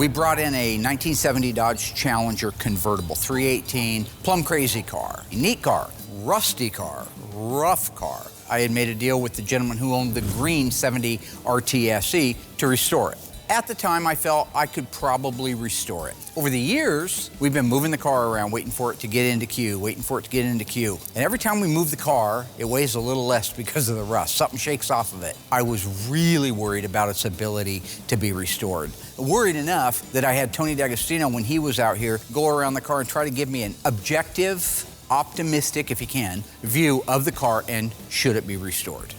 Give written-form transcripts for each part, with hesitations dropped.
We brought in a 1970 Dodge Challenger convertible, 318, plumb crazy car. Neat car, rusty car, rough car. I had made a deal with the gentleman who owned the green 70 RTSE to restore it. At the time, I felt I could probably restore it. Over the years, we've been moving the car around, waiting for it to get into queue, waiting for it to get into queue. And every time we move the car, it weighs a little less because of the rust. Something shakes off of it. I was really worried about its ability to be restored. Worried enough that I had Tony D'Agostino, when he was out here, go around the car and try to give me an objective, optimistic, if you can, view of the car and should it be restored.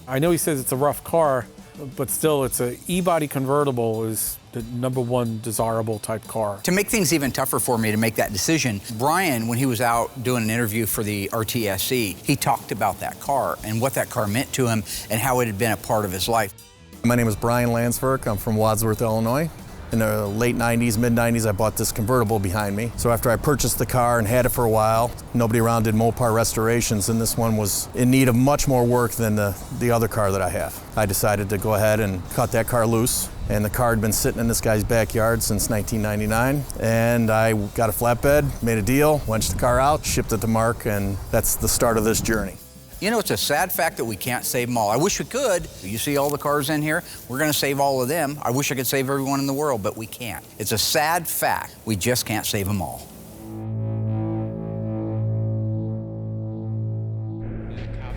I know he says it's a rough car, but still, it's a E-body convertible is the #1 desirable type car. To make things even tougher for me to make that decision, Brian, when he was out doing an interview for the RTSE, he talked about that car and what that car meant to him and how it had been a part of his life. My name is Brian Lansford. I'm from Wadsworth, Illinois. In the late 90s, mid-90s, I bought this convertible behind me. So after I purchased the car and had it for a while, nobody around did Mopar restorations, and this one was in need of much more work than the other car that I have. I decided to go ahead and cut that car loose, and the car had been sitting in this guy's backyard since 1999, and I got a flatbed, made a deal, wenched the car out, shipped it to Mark, and that's the start of this journey. You know, it's a sad fact that we can't save them all. I wish we could. You see all the cars in here? We're gonna save all of them. I wish I could save everyone in the world, but we can't. It's a sad fact. We just can't save them all.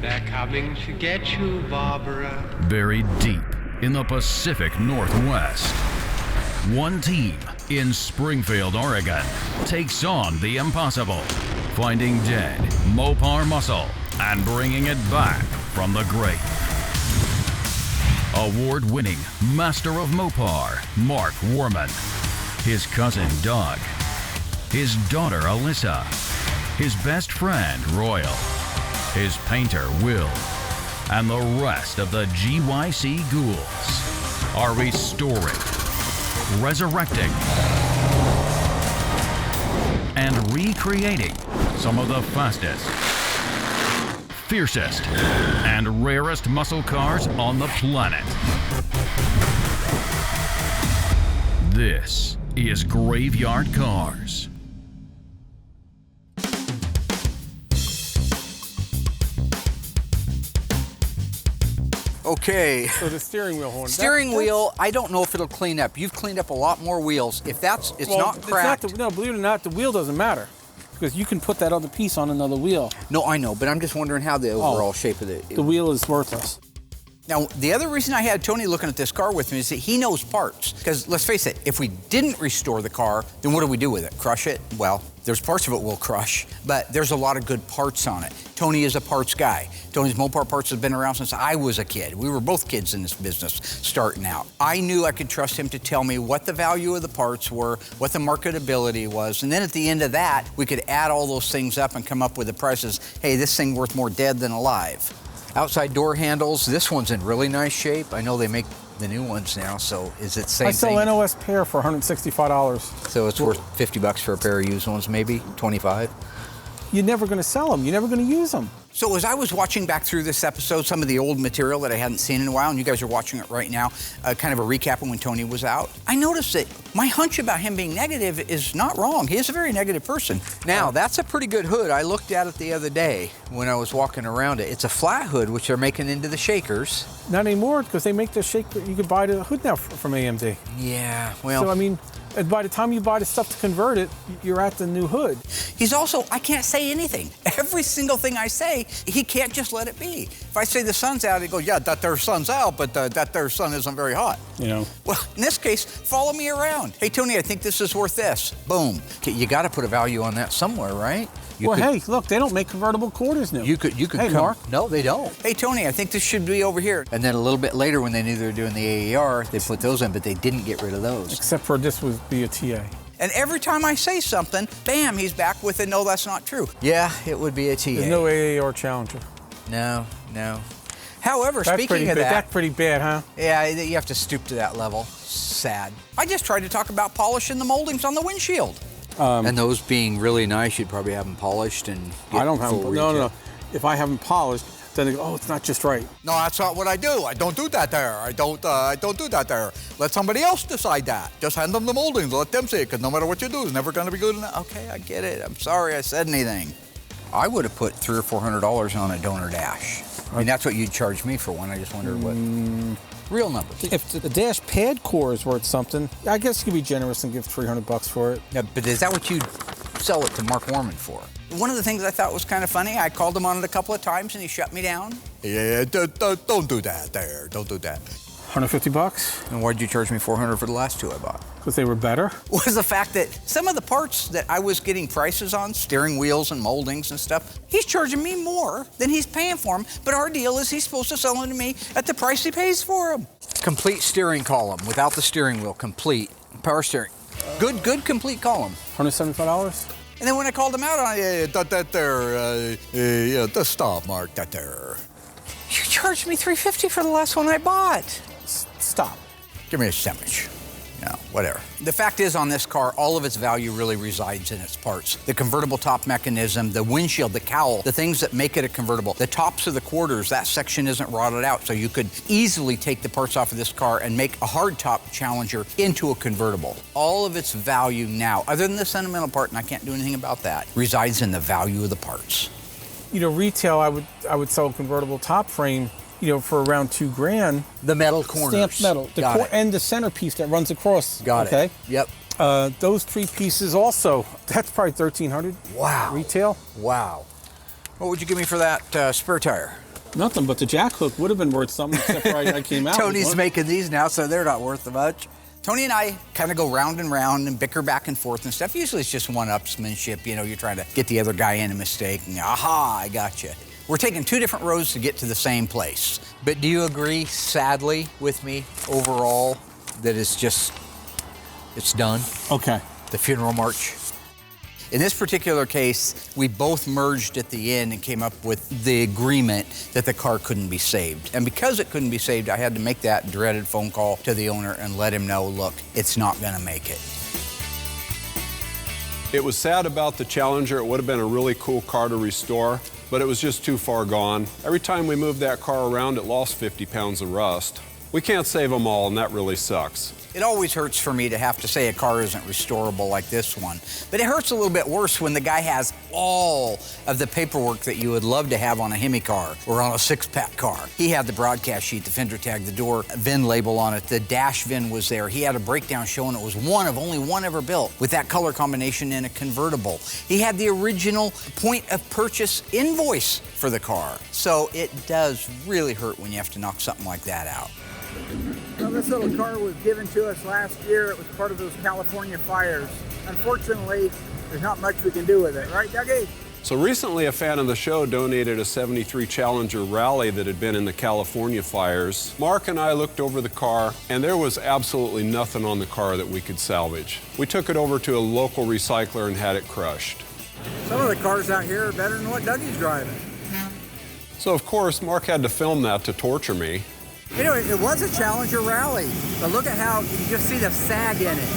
They're coming to get you, Barbara. Buried deep in the Pacific Northwest, one team in Springfield, Oregon, takes on the impossible, finding dead Mopar muscle and bringing it back from the grave. Award-winning master of Mopar, Mark Warman, his cousin Doug, his daughter Alyssa, his best friend Royal, his painter Will, and the rest of the GYC ghouls are restoring, resurrecting, and recreating some of the fastest, fiercest, and rarest muscle cars on the planet. This is Graveyard Cars. Okay. So the steering wheel horn. Steering wheel, I don't know if it'll clean up. You've cleaned up a lot more wheels. If that's, it's not cracked. No, believe it or not, the wheel doesn't matter. Because you can put that other piece on another wheel. No, I know, but I'm just wondering how the overall shape of it. The wheel is worthless. Now, the other reason I had Tony looking at this car with me is that he knows parts. Because let's face it, if we didn't restore the car, then what do we do with it? Crush it? Well, there's parts of it we'll crush, but there's a lot of good parts on it. Tony is a parts guy. Tony's Mopar Parts has been around since I was a kid. We were both kids in this business starting out. I knew I could trust him to tell me what the value of the parts were, what the marketability was, and then at the end of that, we could add all those things up and come up with the prices. Hey, this thing worth more dead than alive. Outside door handles, this one's in really nice shape. I know they make the new ones now, so is it same thing? I sell NOS pair for $165. So it's worth 50 bucks for a pair of used ones, maybe 25? You're never gonna sell them, you're never gonna use them. So as I was watching back through this episode, some of the old material that I hadn't seen in a while, and you guys are watching it right now, kind of a recap of when Tony was out, I noticed that my hunch about him being negative is not wrong. He is a very negative person. Now, that's a pretty good hood. I looked at it the other day when I was walking around it. It's a flat hood, which they're making into the shakers. Not anymore, because they make the shaker, you can buy the hood now from AMD. Yeah, well. So, I mean, by the time you buy the stuff to convert it, you're at the new hood. He's also, I can't say anything. Every single thing I say, he can't just let it be. If I say the sun's out, he goes, yeah, that there sun's out, but that there sun isn't very hot. You know. Well, in this case, follow me around. Hey, Tony, I think this is worth this. Boom. You got to put a value on that somewhere, right? Hey, look, they don't make convertible quarters now. You could hey, come. Mark. No, they don't. Hey, Tony, I think this should be over here. And then a little bit later, when they knew they were doing the AER, they put those in, but they didn't get rid of those. Except for this would be a TA. And every time I say something, bam, he's back with it. No, that's not true. Yeah, it would be a TA. There's no AER Challenger. No. However, speaking of that. That's pretty bad, huh? Yeah, you have to stoop to that level. Sad. I just tried to talk about polishing the moldings on the windshield. And those being really nice, you'd probably have them polished and get I don't have them. No. If I have them polished, then they go, oh, it's not just right. No, that's not what I do. I don't do that there. I don't do that there. Let somebody else decide that. Just hand them the moldings. Let them see it, because no matter what you do, it's never going to be good enough. Okay, I get it. I'm sorry I said anything. I would have put $300 or $400 on a donor dash. I mean, that's what you'd charge me for one. I just wondered what real numbers. If the dash pad core is worth something, I guess you could be generous and give $300 for it. Yeah, but is that what you'd sell it to Mark Warman for? One of the things I thought was kind of funny, I called him on it a couple of times and he shut me down. Yeah, don't do that there. Don't do that. $150? And why'd you charge me $400 for the last two I bought? Because they were better? Was the fact that some of the parts that I was getting prices on, steering wheels and moldings and stuff, he's charging me more than he's paying for them, but our deal is he's supposed to sell them to me at the price he pays for them. Complete steering column, without the steering wheel, complete. Power steering. Good complete column. $175? And then when I called him out on just stop, Mark, that there. You charged me $350 for the last one I bought. Stop. Give me a sandwich. No, whatever. The fact is, on this car, all of its value really resides in its parts. The convertible top mechanism, the windshield, the cowl, the things that make it a convertible. The tops of the quarters, that section isn't rotted out, so you could easily take the parts off of this car and make a hardtop Challenger into a convertible. All of its value now, other than the sentimental part, and I can't do anything about that, resides in the value of the parts. You know, retail, I would sell a convertible top frame, you know, for around $2,000. The metal corners. Stamped metal. And the centerpiece that runs across. Got it. Okay? Yep. Those three pieces also, that's probably $1,300. Wow. Retail. Wow. What would you give me for that spare tire? Nothing, but the jack hook would have been worth something, except for I came out. Tony's making these now, so they're not worth much. Tony and I kind of go round and round and bicker back and forth and stuff. Usually it's just one-upsmanship. You know, you're trying to get the other guy in a mistake, and aha, I got you. We're taking two different roads to get to the same place. But do you agree, sadly, with me overall, that it's done? Okay. The funeral march? In this particular case, we both merged at the end and came up with the agreement that the car couldn't be saved. And because it couldn't be saved, I had to make that dreaded phone call to the owner and let him know, look, it's not gonna make it. It was sad about the Challenger. It would have been a really cool car to restore, but it was just too far gone. Every time we moved that car around, it lost 50 pounds of rust. We can't save them all, and that really sucks. It always hurts for me to have to say a car isn't restorable like this one. But it hurts a little bit worse when the guy has all of the paperwork that you would love to have on a Hemi car or on a six-pack car. He had the broadcast sheet, the fender tag, the door VIN label on it, the dash VIN was there. He had a breakdown showing it was one of only one ever built with that color combination in a convertible. He had the original point of purchase invoice for the car. So it does really hurt when you have to knock something like that out. Well, this little car was given to us last year. It was part of those California fires. Unfortunately, there's not much we can do with it. Right, Dougie? So recently, a fan of the show donated a '73 Challenger Rally that had been in the California fires. Mark and I looked over the car, and there was absolutely nothing on the car that we could salvage. We took it over to a local recycler and had it crushed. Some of the cars out here are better than what Dougie's driving. So, of course, Mark had to film that to torture me. Anyway, it was a Challenger Rally, but look at how you can just see the sag in it.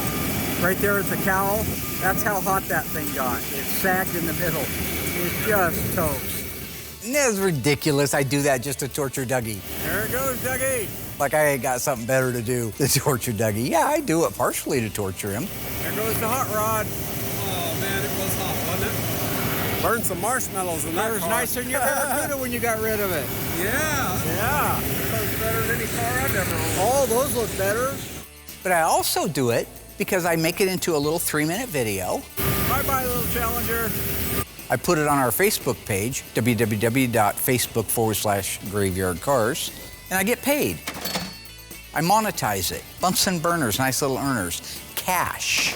Right there is the cowl. That's how hot that thing got. It sagged in the middle. It's just toast. That's ridiculous. I do that just to torture Dougie. There it goes, Dougie. Like I ain't got something better to do than torture Dougie. Yeah, I do it partially to torture him. There goes the hot rod. Oh, man, it was hot, wasn't it? Burned some marshmallows in that That was car. nicer than you ever could have when you got rid of it. Yeah. Yeah. That was better than any car I've ever owned. All those look better. But I also do it because I make it into a little 3-minute video. Bye-bye, little Challenger. I put it on our Facebook page, www.facebook.com/graveyardcars, and I get paid. I monetize it. Bunsen burners, nice little earners. Cash.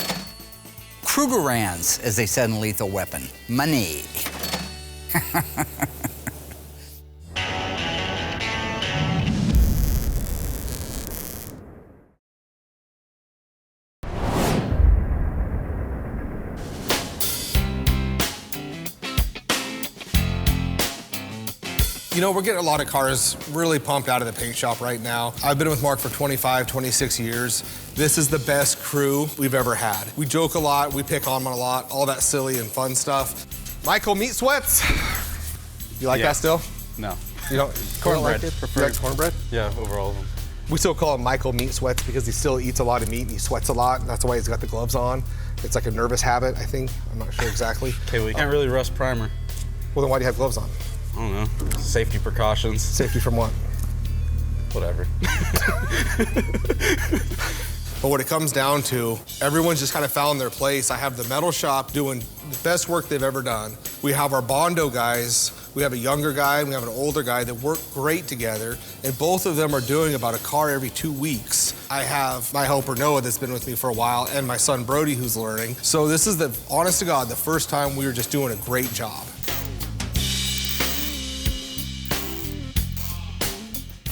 Krugerrands, as they said in Lethal Weapon. Money. You know, we're getting a lot of cars really pumped out of the paint shop right now. I've been with Mark for 25, 26 years. This is the best crew we've ever had. We joke a lot, we pick on them a lot, all that silly and fun stuff. Michael, meat sweats. You like that still? No. You know, Cornbread. You like cornbread? Yeah, over all of them. We still call him Michael Meat Sweats because he still eats a lot of meat and he sweats a lot. And that's why he's got the gloves on. It's like a nervous habit, I think. I'm not sure exactly. Okay, well, you can't really rust primer. Well, then why do you have gloves on? I don't know. Safety precautions. Safety from what? Whatever. But what it comes down to, everyone's just kind of found their place. I have the metal shop doing the best work they've ever done. We have our Bondo guys. We have a younger guy, and we have an older guy that work great together, and both of them are doing about a car every 2 weeks. I have my helper Noah that's been with me for a while, and my son Brody who's learning. So this is honest to God, the first time we were just doing a great job.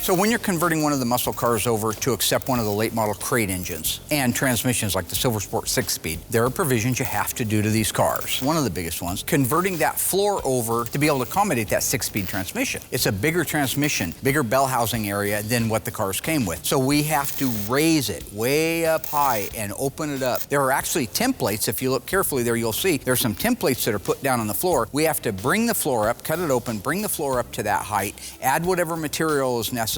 So when you're converting one of the muscle cars over to accept one of the late model crate engines and transmissions like the Silver Sport 6-speed, there are provisions you have to do to these cars. One of the biggest ones, converting that floor over to be able to accommodate that 6-speed transmission. It's a bigger transmission, bigger bell housing area than what the cars came with. So we have to raise it way up high and open it up. There are actually templates, if you look carefully there, you'll see there's some templates that are put down on the floor. We have to bring the floor up, cut it open, bring the floor up to that height, add whatever material is necessary,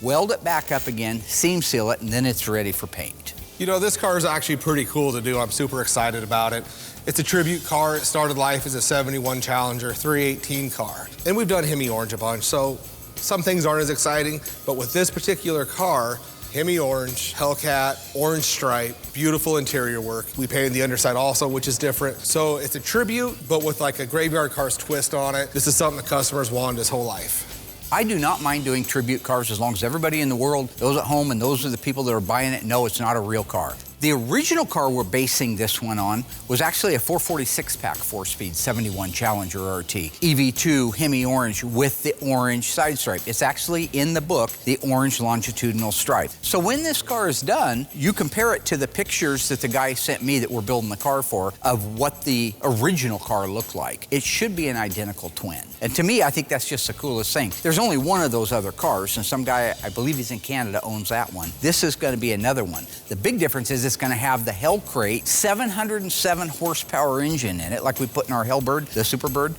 weld it back up again, seam seal it, and then it's ready for paint. You know, this car is actually pretty cool to do. I'm super excited about it. It's a tribute car. It started life as a 71 Challenger 318 car. And we've done Hemi Orange a bunch, so some things aren't as exciting, but with this particular car, Hemi Orange, Hellcat, orange stripe, beautiful interior work. We painted the underside also, which is different. So it's a tribute, but with like a Graveyard Cars twist on it. This is something the customers wanted his whole life. I do not mind doing tribute cars as long as everybody in the world, those at home and those are the people that are buying it, know it's not a real car. The original car we're basing this one on was actually a 446-pack 4-speed 71 Challenger RT. EV2 Hemi Orange with the orange side stripe. It's actually in the book, the orange longitudinal stripe. So when this car is done, you compare it to the pictures that the guy sent me that we're building the car for of what the original car looked like. It should be an identical twin. And to me, I think that's just the coolest thing. There's only one of those other cars, and some guy, I believe he's in Canada, owns that one. This is going to be another one. The big difference is it's going to have the Hellcrate 707 horsepower engine in it, like we put in our Hellbird, the Superbird.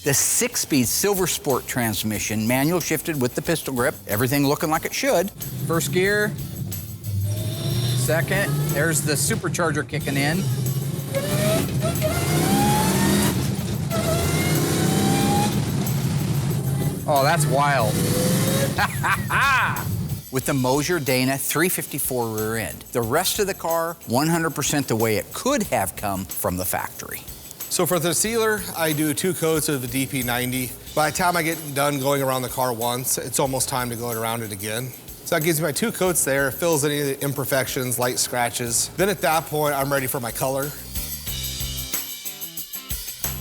The 6-speed Silver Sport transmission, manual shifted with the pistol grip, everything looking like it should. First gear, second, there's the supercharger kicking in. Oh, that's wild. With the Mosier Dana 354 rear end. The rest of the car, 100% the way it could have come from the factory. So for the sealer, I do 2 coats of the DP90. By the time I get done going around the car once, it's almost time to go around it again. So that gives me my 2 coats there, fills any of the imperfections, light scratches. Then at that point, I'm ready for my color.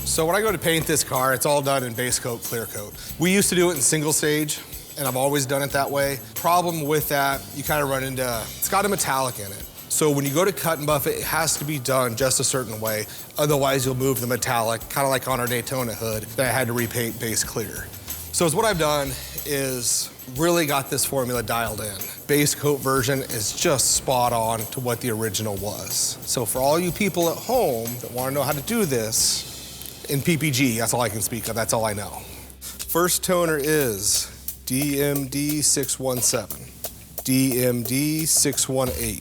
So when I go to paint this car, it's all done in base coat, clear coat. We used to do it in single stage, and I've always done it that way. Problem with that, you kind of run into, it's got a metallic in it. So when you go to cut and buff it, it has to be done just a certain way. Otherwise, you'll move the metallic, kind of like on our Daytona hood that I had to repaint base clear. So what I've done is really got this formula dialed in. Base coat version is just spot on to what the original was. So for all you people at home that want to know how to do this, in PPG, that's all I can speak of, that's all I know. First toner is DMD 617, DMD 618,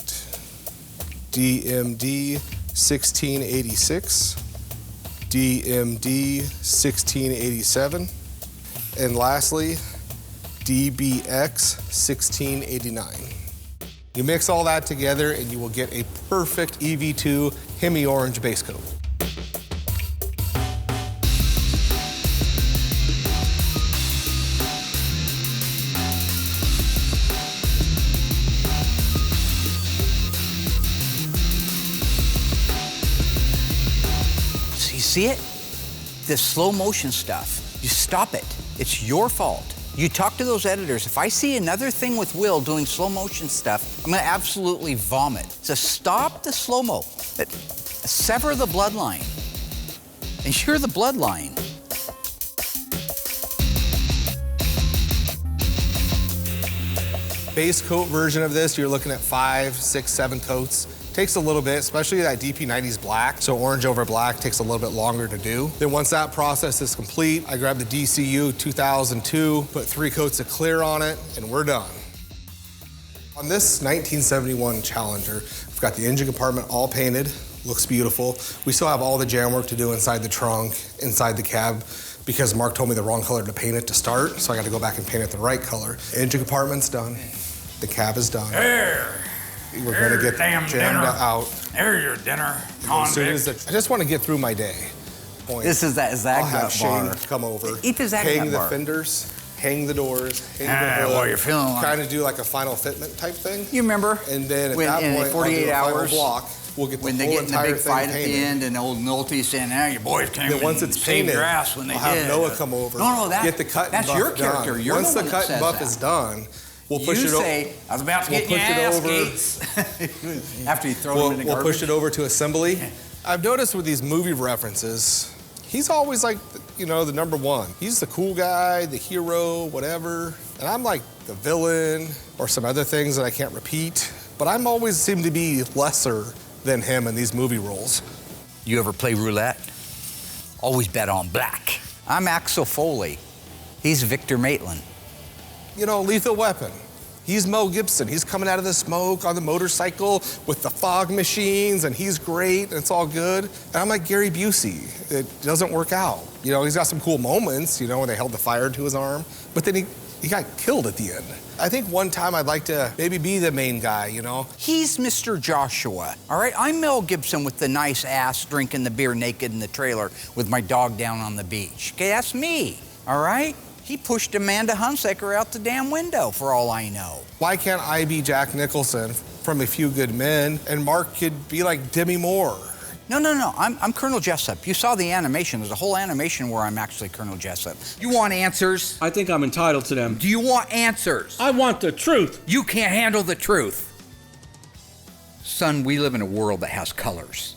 DMD 1686, DMD 1687, and lastly, DBX 1689. You mix all that together and you will get a perfect EV2 Hemi Orange base coat. See it? The slow motion stuff, you stop it. It's your fault. You talk to those editors. If I see another thing with Will doing slow motion stuff, I'm gonna absolutely vomit. So stop the slow-mo. Sever the bloodline. And you're the bloodline. base coat version of this, you're looking at 5, 6, 7 coats. Takes a little bit, especially that DP90's black, so orange over black takes a little bit longer to do. Then once that process is complete, I grab the DCU 2002, put 3 coats of clear on it, and we're done. On this 1971 Challenger, we've got the engine compartment all painted, looks beautiful. We still have all the jam work to do inside the trunk, inside the cab, because Mark told me the wrong color to paint it to start, so I got to go back and paint it the right color. Engine compartment's done, the cab is done. We're gonna get jammed out. There's your dinner, As soon as I just want to get through my day. This is that Zag I'll have Nut Shane bar. come over, Eat the Zag hang Nut the bar. fenders, hang the doors, hang the hood, what you're feeling like. kind of do like a final fitment type thing. You remember? And then at when, that in point, 48 I'll do a hours, final block. We'll get the when they whole get in the entire big thing fight at the painted. end, and old Nolte's saying, your boys came Then once and it's saved painted, your ass when they I'll did. have Noah come over. No, get the cut that's and buff your character. done. You're Once the the one cut that and buff says is that. done, we'll push You it over. say, I was about to We'll get your push it ass, over. Gates. After you throw them in the We'll garbage. push it over to assembly. I've noticed with these movie references, he's always like, the number one. He's the cool guy, the hero, whatever. And I'm like the villain or some other things that I can't repeat. But I'm always seem to be lesser than him in these movie roles. You ever play roulette? Always bet on black. I'm Axel Foley. He's Victor Maitland. Lethal Weapon. He's Mel Gibson. He's coming out of the smoke on the motorcycle with the fog machines, and he's great, and it's all good. And I'm like Gary Busey. It doesn't work out. He's got some cool moments, when they held the fire to his arm, but then he got killed at the end. I think one time I'd like to maybe be the main guy, He's Mr. Joshua, all right? I'm Mel Gibson with the nice ass drinking the beer naked in the trailer with my dog down on the beach. Okay, that's me, all right? He pushed Amanda Hunsaker out the damn window, for all I know. Why can't I be Jack Nicholson from A Few Good Men, and Mark could be like Demi Moore? No. I'm Colonel Jessup. You saw the animation. There's a whole animation where I'm actually Colonel Jessup. You want answers? I think I'm entitled to them. Do you want answers? I want the truth. You can't handle the truth. Son, we live in a world that has colors.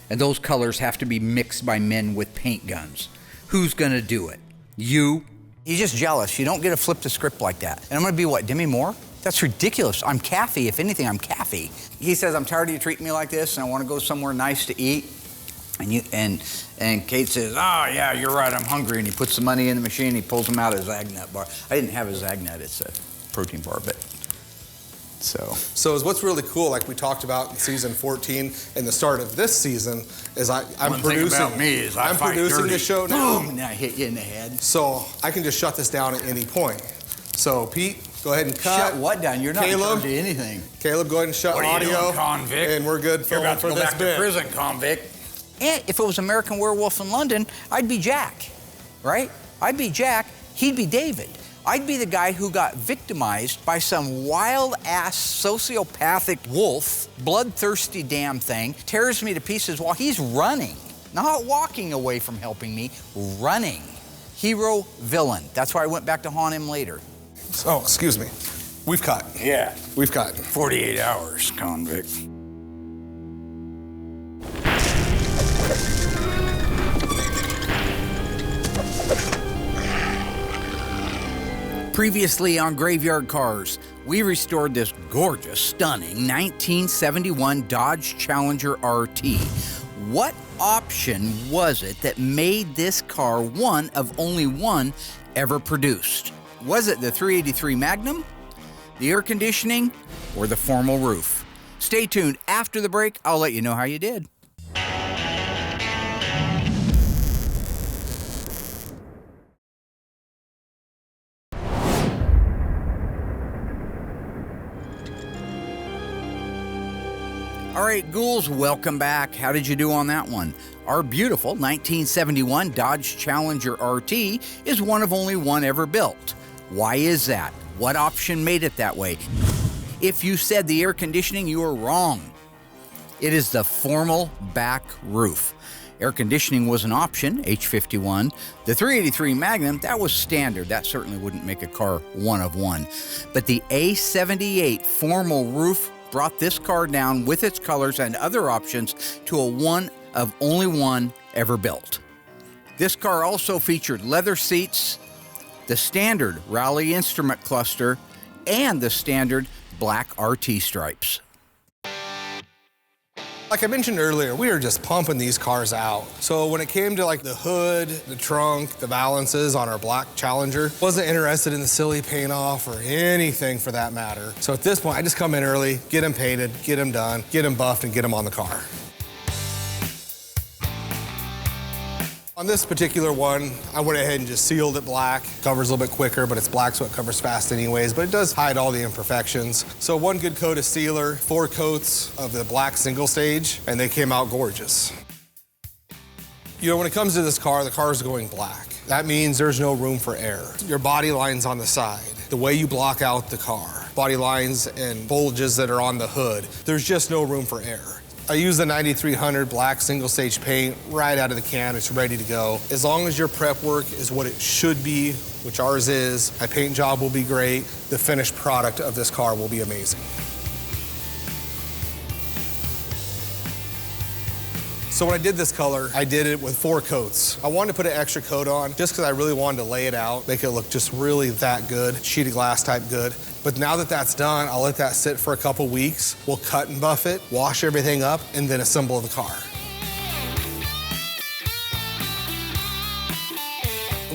And those colors have to be mixed by men with paint guns. Who's gonna do it? You? He's just jealous. You don't get to flip the script like that. And I'm gonna be what, Demi Moore? That's ridiculous. I'm Kathy. If anything, I'm Kathy. He says, I'm tired of you treating me like this, and I want to go somewhere nice to eat. And Kate says, yeah, you're right, I'm hungry. And he puts the money in the machine, he pulls them out of his Zagnut bar. I didn't have a Zagnut, it's a protein bar, but So is what's really cool, like we talked about in season 14 and the start of this season, is I'm one producing. thing about me is I I'm fight producing dirty. the show now. Boom, and I hit you in the head. So I can just shut this down at any point. So Pete, go ahead and cut. Shut what down? You're not in Caleb, charge of anything. Caleb, go ahead and shut What are you audio. doing, convict? And we're good You're filming about to for go this back bit. to prison, convict. And if it was American Werewolf in London, I'd be Jack, right? I'd be Jack, he'd be David. I'd be the guy who got victimized by some wild-ass sociopathic wolf, bloodthirsty damn thing, tears me to pieces while he's running. Not walking away from helping me, running. Hero, villain. That's why I went back to haunt him later. Oh, excuse me. We've cut. Yeah. We've cut. 48 hours, convict. Previously on Graveyard Cars, we restored this gorgeous, stunning 1971 Dodge Challenger RT. What option was it that made this car one of only one ever produced? Was it the 383 Magnum, the air conditioning, or the formal roof? Stay tuned. After the break, I'll let you know how you did. All right, ghouls, welcome back. How did you do on that one? Our beautiful 1971 Dodge Challenger RT is one of only one ever built. Why is that? What option made it that way? If you said the air conditioning, you were wrong. It is the formal back roof. Air conditioning was an option, H51. The 383 Magnum, that was standard. That certainly wouldn't make a car one of one. But the A78 formal roof brought this car down with its colors and other options to a one of only one ever built. This car also featured leather seats, the standard Raleigh instrument cluster, and the standard black RT stripes. Like I mentioned earlier, we were just pumping these cars out. So when it came to like the hood, the trunk, the valances on our black Challenger, wasn't interested in the silly paint off or anything for that matter. So at this point, I just come in early, get them painted, get them done, get them buffed, and get them on the car. On this particular one, I went ahead and just sealed it black. Covers a little bit quicker, but it's black, so it covers fast anyways, but it does hide all the imperfections. So 1 good coat of sealer, 4 coats of the black single stage, and they came out gorgeous. You know, when it comes to this car, the car is going black. That means there's no room for error. Your body lines on the side, the way you block out the car, body lines and bulges that are on the hood, there's just no room for error. I use the 9300 black single stage paint right out of the can. It's ready to go. As long as your prep work is what it should be, which ours is, my paint job will be great. The finished product of this car will be amazing. So when I did this color, I did it with 4 coats. I wanted to put an extra coat on just because I really wanted to lay it out, make it look just really that good, sheet of glass type good. But now that that's done, I'll let that sit for a couple weeks. We'll cut and buff it, wash everything up, and then assemble the car.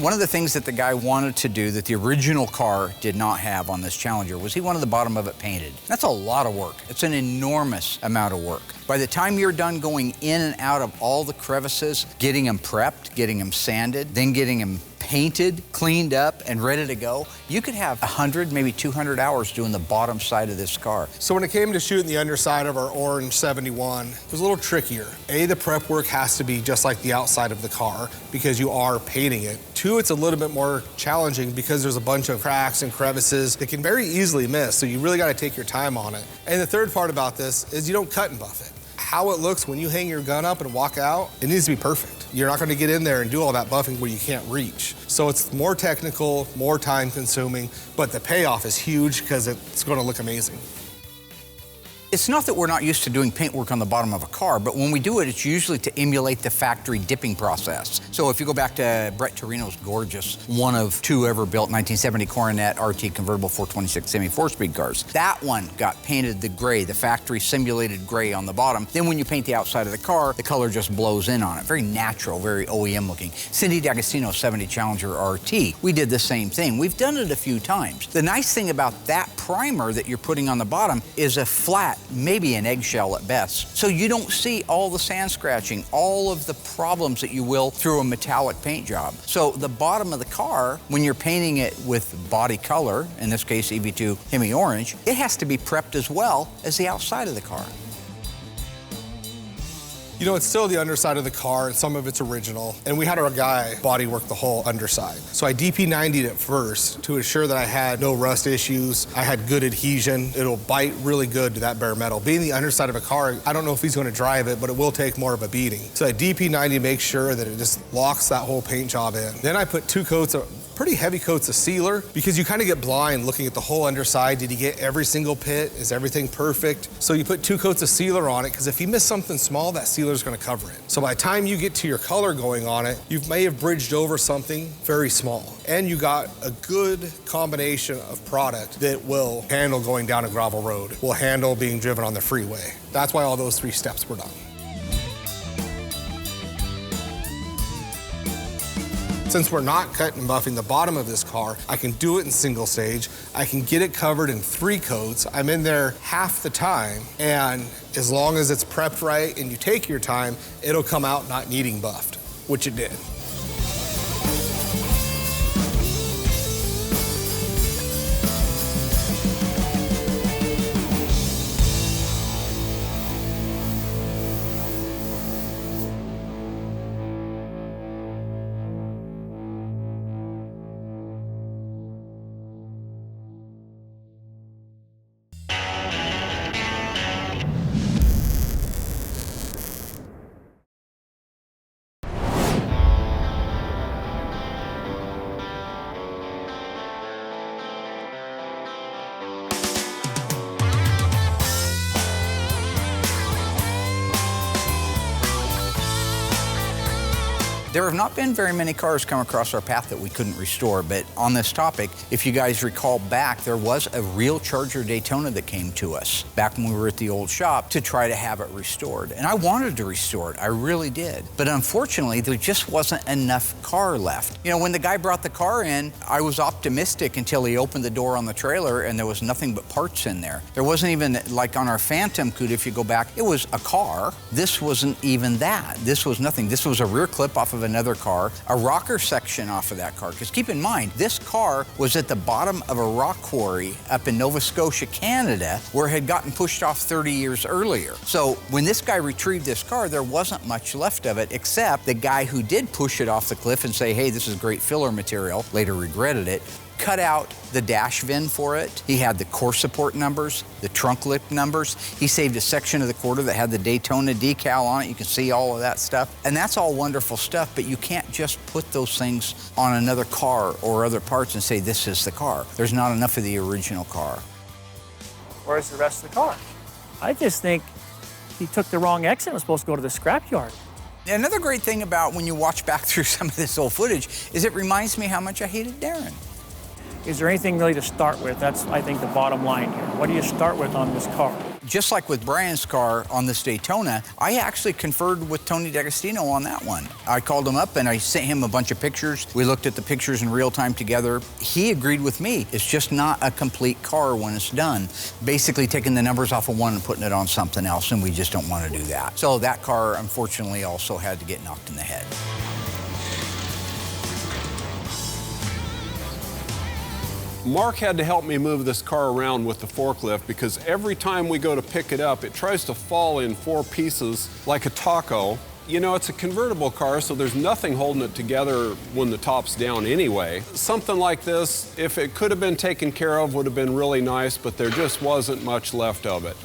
One of the things that the guy wanted to do that the original car did not have on this Challenger was he wanted the bottom of it painted. That's a lot of work. It's an enormous amount of work. By the time you're done going in and out of all the crevices, getting them prepped, getting them sanded, then getting them painted, cleaned up, and ready to go, you could have 100, maybe 200 hours doing the bottom side of this car. So when it came to shooting the underside of our orange 71, it was a little trickier. A, the prep work has to be just like the outside of the car because you are painting it. 2, it's a little bit more challenging because there's a bunch of cracks and crevices that can very easily miss, so you really got to take your time on it. And the third part about this is you don't cut and buff it. How it looks when you hang your gun up and walk out, it needs to be perfect. You're not going to get in there and do all that buffing where you can't reach. So it's more technical, more time consuming, but the payoff is huge because it's going to look amazing. It's not that we're not used to doing paint work on the bottom of a car, but when we do it, it's usually to emulate the factory dipping process. So if you go back to Brett Torino's gorgeous, one of 2 ever built 1970 Coronet RT convertible 426 semi 4-speed cars, that one got painted the gray, the factory simulated gray on the bottom. Then when you paint the outside of the car, the color just blows in on it. Very natural, very OEM looking. Cindy D'Agostino 70 Challenger RT, we did the same thing. We've done it a few times. The nice thing about that primer that you're putting on the bottom is a flat, maybe an eggshell at best. So you don't see all the sand scratching, all of the problems that you will through a metallic paint job. So the bottom of the car, when you're painting it with body color, in this case EV2 Hemi Orange, it has to be prepped as well as the outside of the car. You know, it's still the underside of the car, and some of it's original. And we had our guy body work the whole underside. So I DP90'd it first to ensure that I had no rust issues. I had good adhesion. It'll bite really good to that bare metal. Being the underside of a car, I don't know if he's going to drive it, but it will take more of a beating. So I DP90 makes sure that it just locks that whole paint job in. Then I put 2 coats of pretty heavy coats of sealer because you kind of get blind looking at the whole underside. Did he get every single pit? Is everything perfect? So you put 2 coats of sealer on it because if you miss something small, that sealer's going to cover it. So by the time you get to your color going on it, you may have bridged over something very small. And you got a good combination of product that will handle going down a gravel road, will handle being driven on the freeway. That's why all those 3 steps were done. Since we're not cutting and buffing the bottom of this car, I can do it in single stage. I can get it covered in 3 coats. I'm in there half the time, and as long as it's prepped right and you take your time, it'll come out not needing buffed, which it did. There have not been very many cars come across our path that we couldn't restore, but on this topic, if you guys recall back, there was a real Charger Daytona that came to us back when we were at the old shop to try to have it restored. And I wanted to restore it, I really did. But unfortunately, there just wasn't enough car left. You know, when the guy brought the car in, I was optimistic until he opened the door on the trailer and there was nothing but parts in there. There wasn't even, like on our Phantom Coupe, if you go back, it was a car. This wasn't even that. This was nothing. This was a rear clip off of another car, a rocker section off of that car. Because keep in mind, this car was at the bottom of a rock quarry up in Nova Scotia, Canada, where it had gotten pushed off 30 years earlier. So when this guy retrieved this car, there wasn't much left of it, except the guy who did push it off the cliff and say, hey, this is great filler material, later regretted it, cut out the dash VIN for it. He had the core support numbers, the trunk lip numbers. He saved a section of the quarter that had the Daytona decal on it. You can see all of that stuff. And that's all wonderful stuff, but you can't just put those things on another car or other parts and say, this is the car. There's not enough of the original car. Where's the rest of the car? I just think he took the wrong exit and was supposed to go to the scrapyard. Another great thing about when you watch back through some of this old footage is it reminds me how much I hated Darren. Is there anything really to start with? That's, I think, the bottom line here. What do you start with on this car? Just like with Brian's car on this Daytona, I actually conferred with Tony D'Agostino on that one. I called him up and I sent him a bunch of pictures. We looked at the pictures in real time together. He agreed with me. It's just not a complete car when it's done. Basically taking the numbers off of one and putting it on something else, and we just don't want to do that. So that car, unfortunately, also had to get knocked in the head. Mark had to help me move this car around with the forklift because every time we go to pick it up, it tries to fall in 4 pieces like a taco. You know, it's a convertible car, so there's nothing holding it together when the top's down anyway. Something like this, if it could have been taken care of, would have been really nice, but there just wasn't much left of it.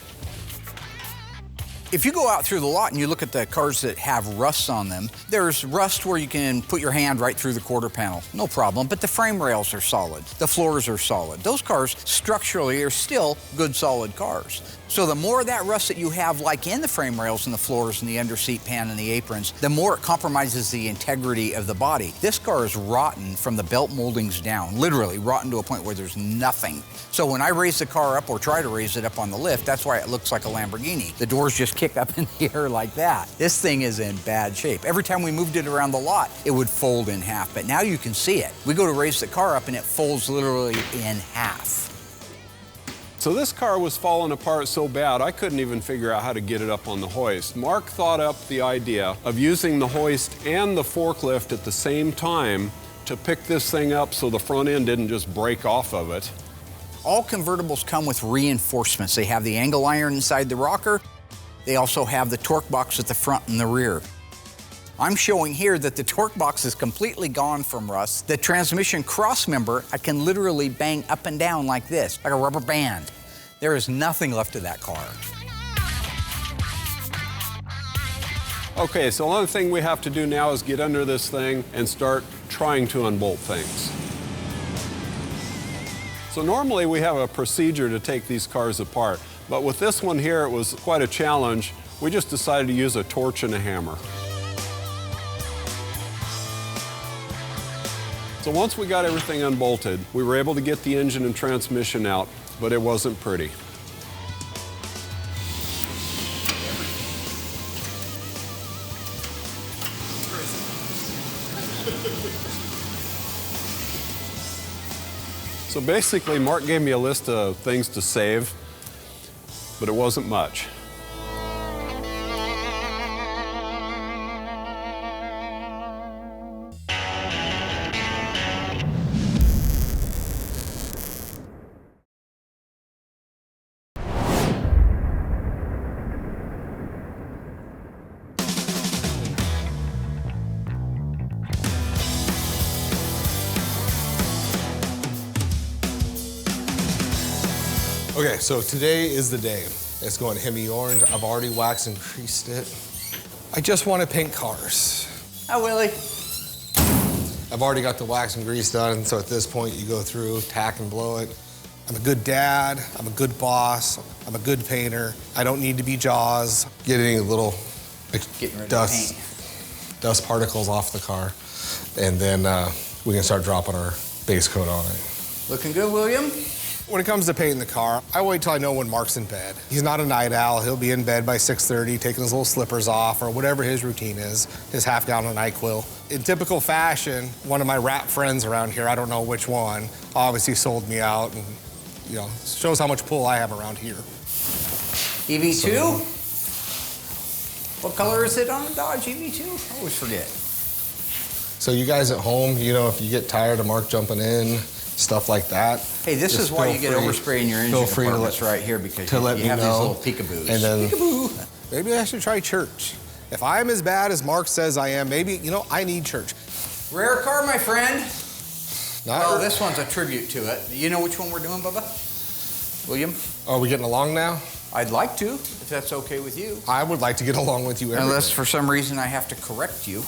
If you go out through the lot and you look at the cars that have rusts on them, there's rust where you can put your hand right through the quarter panel, no problem, but the frame rails are solid, the floors are solid. Those cars structurally are still good, solid cars. So the more of that rust that you have, like in the frame rails and the floors and the underseat pan and the aprons, the more it compromises the integrity of the body. This car is rotten from the belt moldings down, literally rotten to a point where there's nothing. So when I raise the car up or try to raise it up on the lift, that's why it looks like a Lamborghini. The doors just kick up in the air like that. This thing is in bad shape. Every time we moved it around the lot, it would fold in half, but now you can see it. We go to raise the car up and it folds literally in half. So this car was falling apart so bad, I couldn't even figure out how to get it up on the hoist. Mark thought up the idea of using the hoist and the forklift at the same time to pick this thing up so the front end didn't just break off of it. All convertibles come with reinforcements. They have the angle iron inside the rocker. They also have the torque box at the front and the rear. I'm showing here that the torque box is completely gone from rust. The transmission cross member, I can literally bang up and down like this, like a rubber band. There is nothing left of that car. Okay, so another thing we have to do now is get under this thing and start trying to unbolt things. So normally we have a procedure to take these cars apart, but with this one here, it was quite a challenge. We just decided to use a torch and a hammer. So once we got everything unbolted, we were able to get the engine and transmission out, but it wasn't pretty. So basically, Mark gave me a list of things to save, but it wasn't much. Okay, so today is the day. It's going Hemi orange. I've already waxed and creased it. I just want to paint cars. Hi, Willie. I've already got the wax and grease done, so at this point you go through, tack and blow it. I'm a good dad, I'm a good boss, I'm a good painter. I don't need to be Jaws. Getting a little Getting rid dust. of dust particles off the car, and then we can start dropping our base coat on it. Looking good, William? When it comes to painting the car, I wait till I know when Mark's in bed. He's not a night owl. He'll be in bed by 6:30, taking his little slippers off or whatever his routine is, his half-gallon of NyQuil. In typical fashion, one of my rap friends around here, I don't know which one, obviously sold me out, and shows how much pull I have around here. EV2? What color is it on a Dodge EV2? I always forget. So you guys at home, if you get tired of Mark jumping in, stuff like that. Hey, this is why you get overspray in your engine compartments right here, because you have these little peekaboos. And then peekaboo. Maybe I should try church. If I'm as bad as Mark says I am, maybe, I need church. Rare car, my friend. This one's a tribute to it. You know which one we're doing, Bubba? William? Are we getting along now? I'd like to, if that's okay with you. I would like to get along with you. Unless for some reason I have to correct you.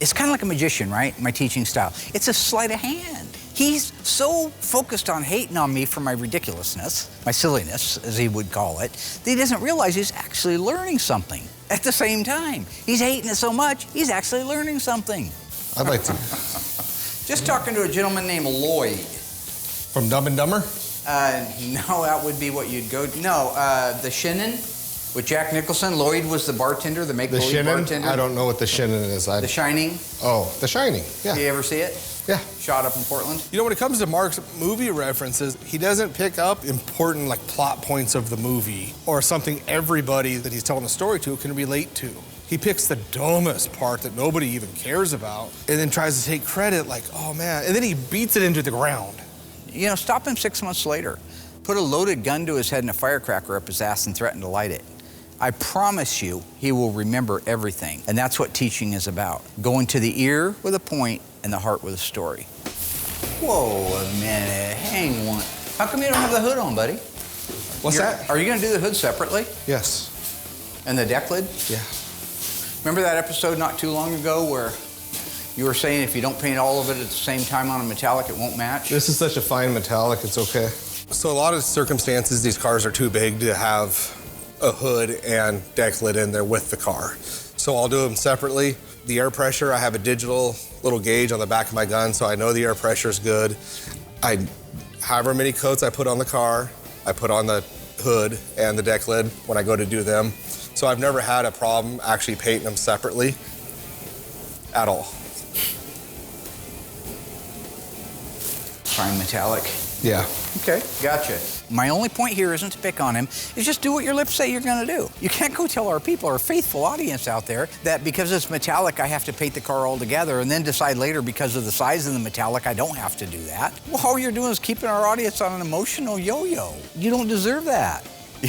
It's kind of like a magician, right? My teaching style. It's a sleight of hand. He's so focused on hating on me for my ridiculousness, my silliness, as he would call it, that he doesn't realize he's actually learning something at the same time. He's hating it so much, he's actually learning something. I'd like to. Just talking to a gentleman named Lloyd. From Dumb and Dumber? No, that would be what you'd go to. No, The Shinnin with Jack Nicholson. Lloyd was the bartender, the make-believe bartender. I don't know what The Shinnin is. The Shining. Oh, The Shining, yeah. You ever see it? Yeah. Shot up in Portland. When it comes to Mark's movie references, he doesn't pick up important plot points of the movie or something everybody that he's telling the story to can relate to. He picks the dumbest part that nobody even cares about and then tries to take credit oh man, and then he beats it into the ground. Stop him 6 months later. Put a loaded gun to his head and a firecracker up his ass and threaten to light it. I promise you, he will remember everything. And that's what teaching is about. Going to the ear with a point and the heart with a story. Whoa, a minute, hang on. How come you don't have the hood on, buddy? What's that? Are you gonna do the hood separately? Yes. And the deck lid? Yeah. Remember that episode not too long ago where you were saying if you don't paint all of it at the same time on a metallic, it won't match? This is such a fine metallic, it's okay. So a lot of circumstances, these cars are too big to have a hood and deck lid in there with the car. So I'll do them separately. The air pressure, I have a digital little gauge on the back of my gun, so I know the air pressure is good. However many coats I put on the car, I put on the hood and the deck lid when I go to do them. So I've never had a problem actually painting them separately at all. Fine metallic. Yeah. Okay, gotcha. My only point here isn't to pick on him, is just do what your lips say you're gonna do. You can't go tell our people, our faithful audience out there, that because it's metallic, I have to paint the car all together and then decide later because of the size of the metallic, I don't have to do that. Well, all you're doing is keeping our audience on an emotional yo-yo. You don't deserve that.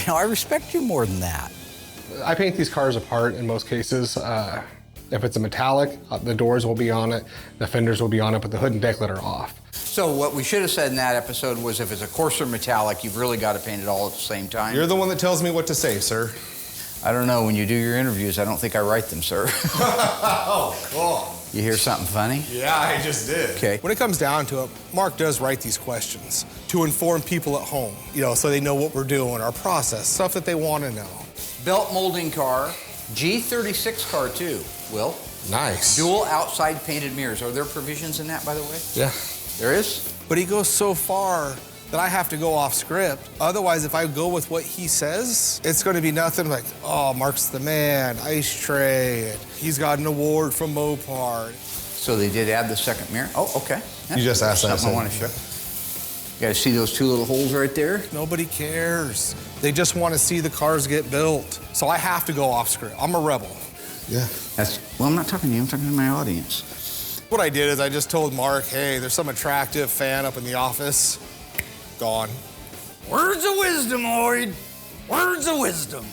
I respect you more than that. I paint these cars apart in most cases. If it's a metallic, the doors will be on it, the fenders will be on it, but the hood and deck lid are off. So what we should have said in that episode was if it's a coarser metallic, you've really got to paint it all at the same time. You're the one that tells me what to say, sir. I don't know. When you do your interviews, I don't think I write them, sir. Oh, cool. You hear something funny? Yeah, I just did. Okay. When it comes down to it, Mark does write these questions to inform people at home, so they know what we're doing, our process, stuff that they want to know. Belt molding car, G36 car too, Will. Nice. Dual outside painted mirrors. Are there provisions in that, by the way? Yeah. There is? But he goes so far that I have to go off script. Otherwise, if I go with what he says, it's going to be nothing like, oh, Mark's the man, ice tray, and he's got an award from Mopar. So they did add the second mirror? Oh, okay. You just asked that. Something I want to show. You guys see those two little holes right there? Nobody cares. They just want to see the cars get built. So I have to go off script. I'm a rebel. Yeah. Well, I'm not talking to you, I'm talking to my audience. What I did is I just told Mark, hey, there's some attractive fan up in the office. Gone. Words of wisdom, Lloyd. Words of wisdom.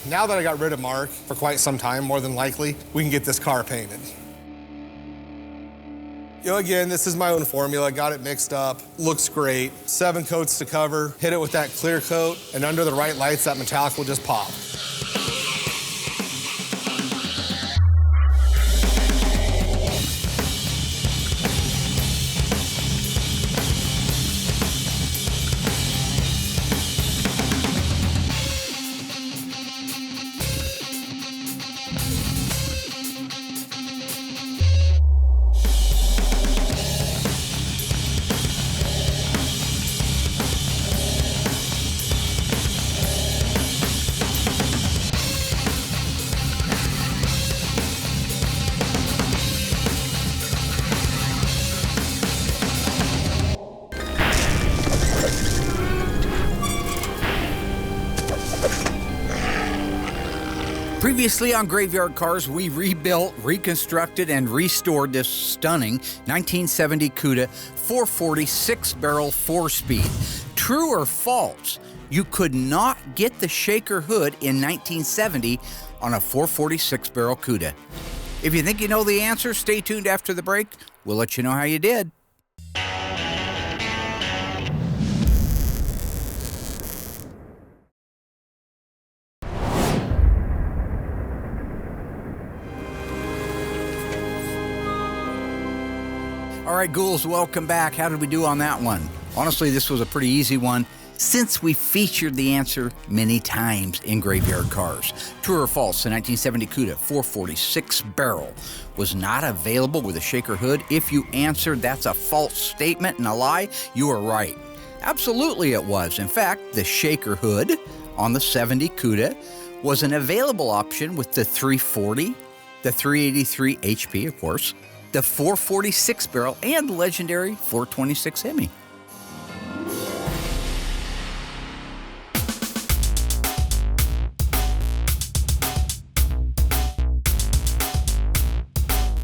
Now that I got rid of Mark for quite some time, more than likely, we can get this car painted. Again, this is my own formula. Got it mixed up. Looks great. 7 coats to cover. Hit it with that clear coat, and under the right lights, that metallic will just pop. Previously on Graveyard Carz, we rebuilt, reconstructed, and restored this stunning 1970 Cuda 440 6-barrel 4-speed. True or false, you could not get the shaker hood in 1970 on a 440 6-barrel Cuda? If you think you know the answer, stay tuned after the break. We'll let you know how you did. All right, ghouls, welcome back. How did we do on that one? Honestly, this was a pretty easy one since we featured the answer many times in Graveyard Carz. True or false, the 1970 Cuda 440 6-barrel was not available with a shaker hood? If you answered that's a false statement and a lie, you are right. Absolutely it was. In fact, the shaker hood on the 70 Cuda was an available option with the 340, the 383 HP, of course, the 440 6-barrel, and the legendary 426 Hemi.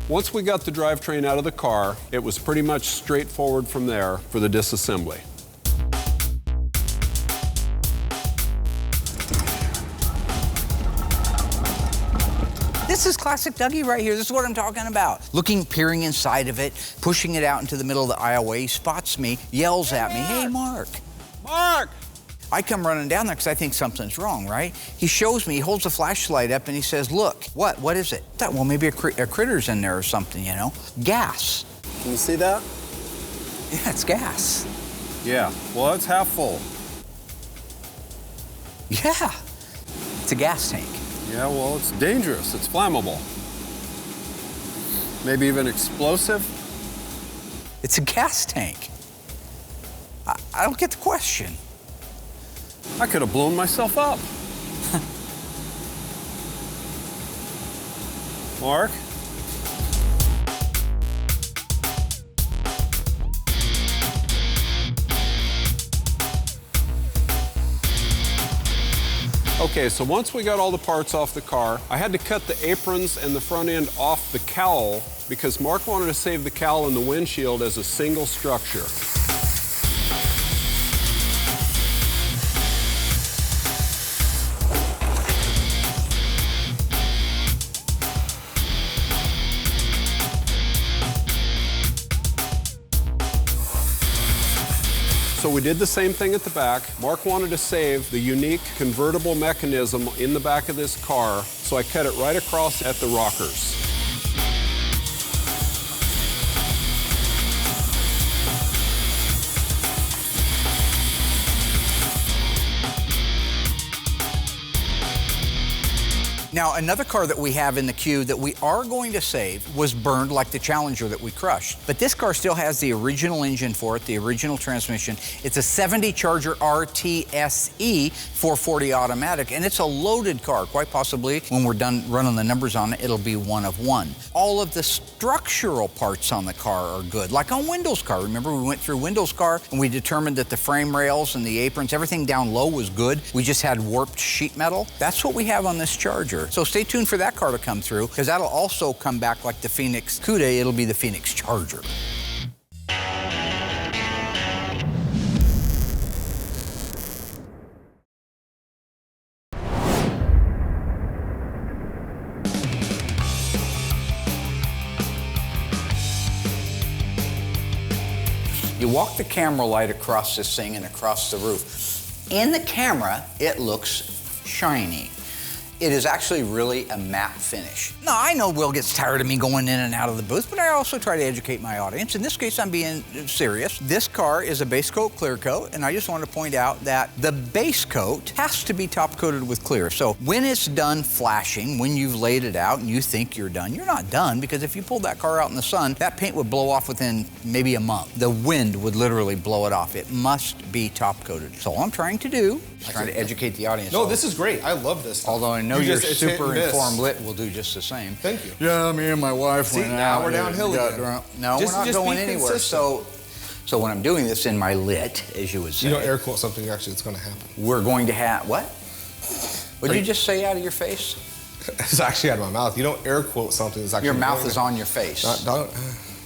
Once we got the drivetrain out of the car, it was pretty much straightforward from there for the disassembly. This is classic Dougie right here. This is what I'm talking about. Peering inside of it, pushing it out into the middle of the aisleway. He spots me, yells at me, "Hey, Mark." Mark! I come running down there because I think something's wrong, right? He shows me, he holds a flashlight up and he says, "Look." What is it? I thought, well, maybe a critter's in there or something, you know? Gas. Can you see that? Yeah, it's gas. Yeah, well, it's half full. Yeah, it's a gas tank. Yeah, well, it's dangerous. It's flammable. Maybe even explosive. It's a gas tank. I don't get the question. I could have blown myself up. Mark? Okay, so once we got all the parts off the car, I had to cut the aprons and the front end off the cowl because Mark wanted to save the cowl and the windshield as a single structure. So we did the same thing at the back. Mark wanted to save the unique convertible mechanism in the back of this car, so I cut it right across at the rockers. Now, another car that we have in the queue that we are going to save was burned like the Challenger that we crushed. But this car still has the original engine for it, the original transmission. It's a 70 Charger RTSE 440 automatic, and it's a loaded car. Quite possibly, when we're done running the numbers on it, it'll be one of one. All of the structural parts on the car are good, like on Wendell's car. Remember, we went through Wendell's car, and we determined that the frame rails and the aprons, everything down low was good. We just had warped sheet metal. That's what we have on this Charger. So stay tuned for that car to come through, because that'll also come back like the Phoenix Cuda. It'll be the Phoenix Charger. You walk the camera light across this thing and across the roof. In the camera, it looks shiny. It is actually really a matte finish. Now, I know Will gets tired of me going in and out of the booth, but I also try to educate my audience. In this case, I'm being serious. This car is a base coat clear coat, and I just want to point out that the base coat has to be top coated with clear. So when it's done flashing, when you've laid it out and you think you're done, you're not done, because if you pulled that car out in the sun, that paint would blow off within maybe a month. The wind would literally blow it off. It must be top coated. So all I'm trying to do is trying to educate the audience. No, this is great. I love this stuff. Although I know you're super informed lit, will do just the same. Thank you. Yeah, me and my wife went out. Now we're downhill again. No, we're not going anywhere. So when I'm doing this in my lit, as you would say. You don't air quote something, actually, it's going to happen. We're going to have, what? What did you just say out of your face? It's actually out of my mouth. You don't air quote something that's actually. Your mouth is on your face.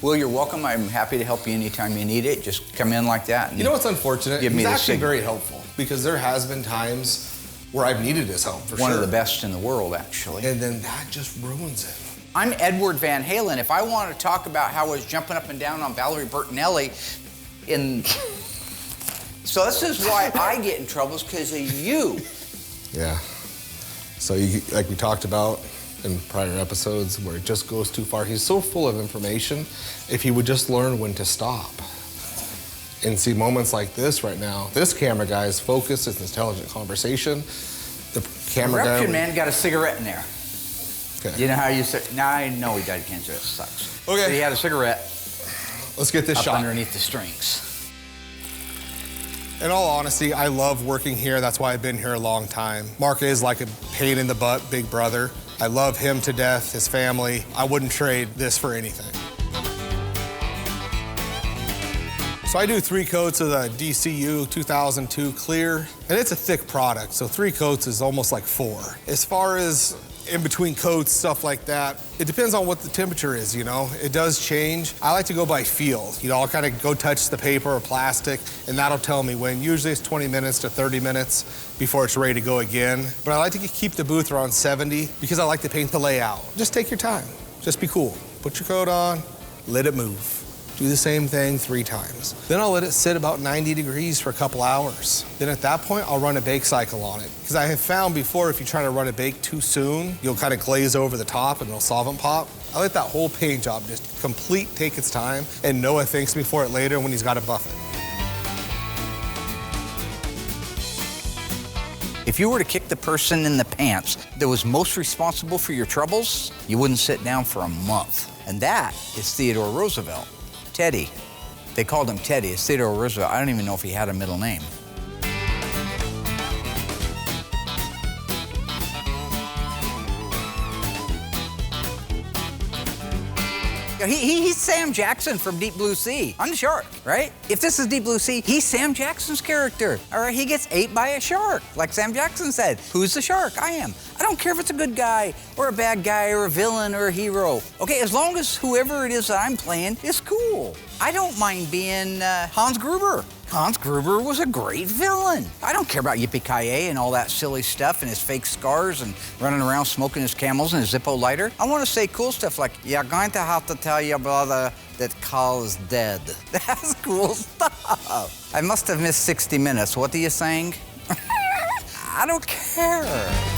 Will, you're welcome. I'm happy to help you anytime you need it. Just come in like that. You know what's unfortunate? Give me He's the actually signal. very helpful because there has been times where I've needed his help for One sure. of the best in the world, actually. And then that just ruins it. I'm Edward Van Halen. If I want to talk about how I was jumping up and down on Valerie Bertinelli in... So this is why I get in trouble, is because of you. Yeah. So like we talked about in prior episodes where it just goes too far. He's so full of information. If he would just learn when to stop. And see moments like this right now. This camera guy is focused, it's intelligent conversation. The camera guy... Corruption man got a cigarette in there. Okay. You know how you say, now I know he died of cancer, that sucks. Okay. So he had a cigarette. Let's get this up shot. underneath the strings. In all honesty, I love working here. That's why I've been here a long time. Mark is like a pain in the butt big brother. I love him to death, his family. I wouldn't trade this for anything. So I do 3 coats of the DCU 2002 clear, and it's a thick product, so 3 coats is almost like 4. As far as in between coats, stuff like that, it depends on what the temperature is, you know? It does change. I like to go by feel. You know, I'll kind of go touch the paper or plastic, and that'll tell me when. Usually it's 20 minutes to 30 minutes before it's ready to go again. But I like to keep the booth around 70 because I like to paint the layout. Just take your time. Just be cool. Put your coat on, let it move. Do the same thing 3 times. Then I'll let it sit about 90 degrees for a couple hours. Then at that point, I'll run a bake cycle on it. Because I have found before, if you try to run a bake too soon, you'll kind of glaze over the top and it'll solvent pop. I let that whole paint job just take its time, and Noah thanks me for it later when he's got to buff it. If you were to kick the person in the pants that was most responsible for your troubles, you wouldn't sit down for a month. And that is Theodore Roosevelt. Teddy. They called him Teddy. It's Theodore Roosevelt. I don't even know if he had a middle name. He's Sam Jackson from Deep Blue Sea. I'm the shark, right? If this is Deep Blue Sea, he's Sam Jackson's character. All right, he gets ate by a shark. Like Sam Jackson said, who's the shark? I am. I don't care if it's a good guy or a bad guy or a villain or a hero. Okay, as long as whoever it is that I'm playing is cool. I don't mind being Hans Gruber. Hans Gruber was a great villain. I don't care about Yippee-Ki-Yay and all that silly stuff and his fake scars and running around smoking his Camels and his Zippo lighter. I want to say cool stuff like, you're going to have to tell your brother that Carl is dead. That's cool stuff. I must have missed 60 minutes. What are you saying? I don't care.